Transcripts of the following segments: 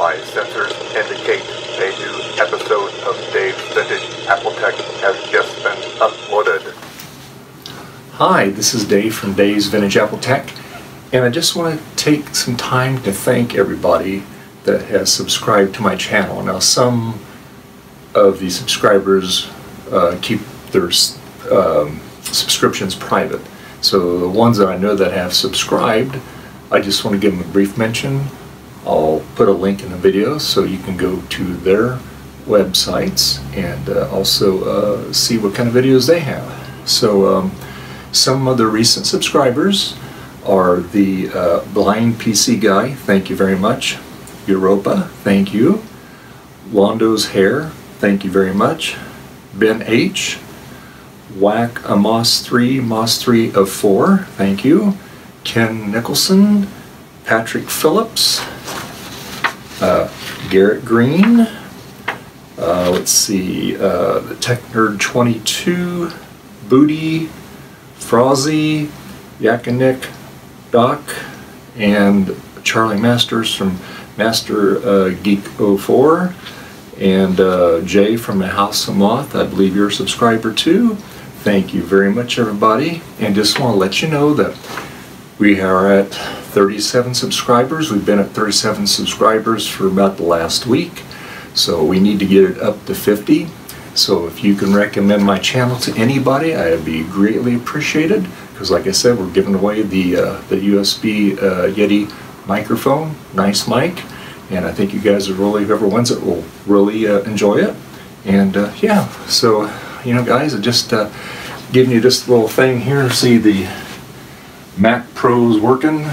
My sensors indicate a new episode of Dave's Vintage Apple Tech has just been uploaded. Hi, this is Dave from Dave's Vintage Apple Tech, and I just want to take some time to thank everybody that has subscribed to my channel. Now, some of the subscribers keep their subscriptions private, so the ones that I know that have subscribed, I just want to give them a brief mention. I'll put a link in the video so you can go to their websites and also see what kind of videos they have. So some of the recent subscribers are the Blind PC Guy, thank you very much. Europa, thank you. Londo's Hair, thank you very much. Ben H. Whack a Moss 3 of 4, thank you. Ken Nicholson, Patrick Phillips, Garrett Green, let's see, the Tech Nerd 22, Booty, Frozzy, Yakinick, Doc, and Charlie Masters from Master Geek 04, and Jay from the House of Moth, I believe you're a subscriber too. Thank you very much, everybody, and just want to let you know that we are at 37 subscribers. We've been at 37 subscribers for about the last week, so we need to get it up to 50. So if you can recommend my channel to anybody, I'd be greatly appreciated, because like I said, we're giving away the USB Yeti microphone, nice mic, and I think you guys are really, whoever wins it will really enjoy it. And yeah, so you know guys, I just giving you this little thing here. See the Mac Pro's working.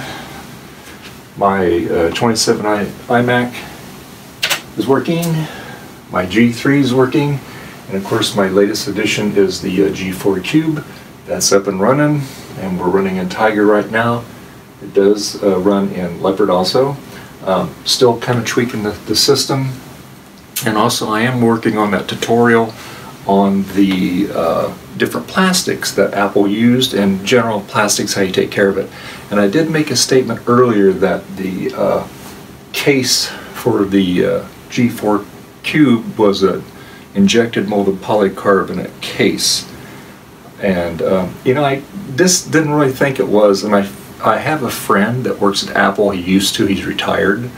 My 27 iMac is working. My G3 is working. And of course my latest addition is the G4 Cube. That's up and running. And we're running in Tiger right now. It does run in Leopard also. Still kind of tweaking the system. And also I am working on that tutorial on the different plastics that Apple used, and general plastics, how you take care of it. And I did make a statement earlier that the case for the G4 Cube was an injected molded polycarbonate case. And you know, I just didn't really think it was, and I have a friend that works at Apple. He used to, he's retired,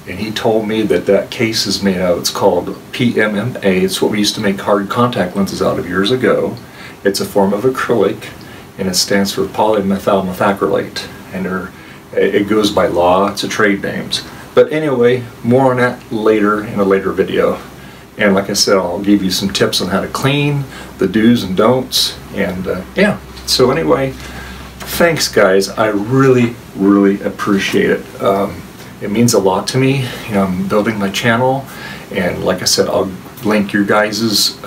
and he told me that that case is made out of, it's called PMMA. It's what we used to make hard contact lenses out of years ago. It's a form of acrylic, and it stands for polymethyl methacrylate, and it goes by law. It's a trade names. But anyway, more on that later in a later video. And like I said, I'll give you some tips on how to clean, the do's and don'ts, and yeah. So anyway, thanks guys. I really, really appreciate it. It means a lot to me. You know, I'm building my channel, and like I said, I'll link your guys's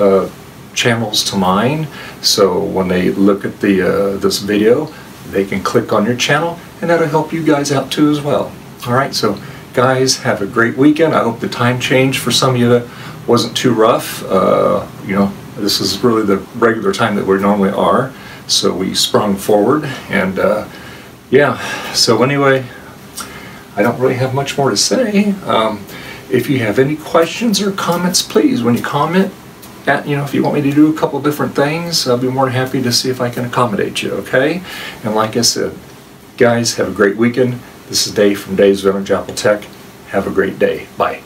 channels to mine, so when they look at the this video, they can click on your channel, and that'll help you guys out too as well. Alright, so guys, have a great weekend. I hope the time change for some of you wasn't too rough. You know, this is really the regular time that we normally are, so we sprung forward, and yeah, so anyway, I don't really have much more to say. If you have any questions or comments, please, when you comment, you know, if you want me to do a couple different things, I'll be more than happy to see if I can accommodate you, okay? And like I said, guys, have a great weekend. This is Dave from Dave's Vintage Apple Tech. Have a great day. Bye.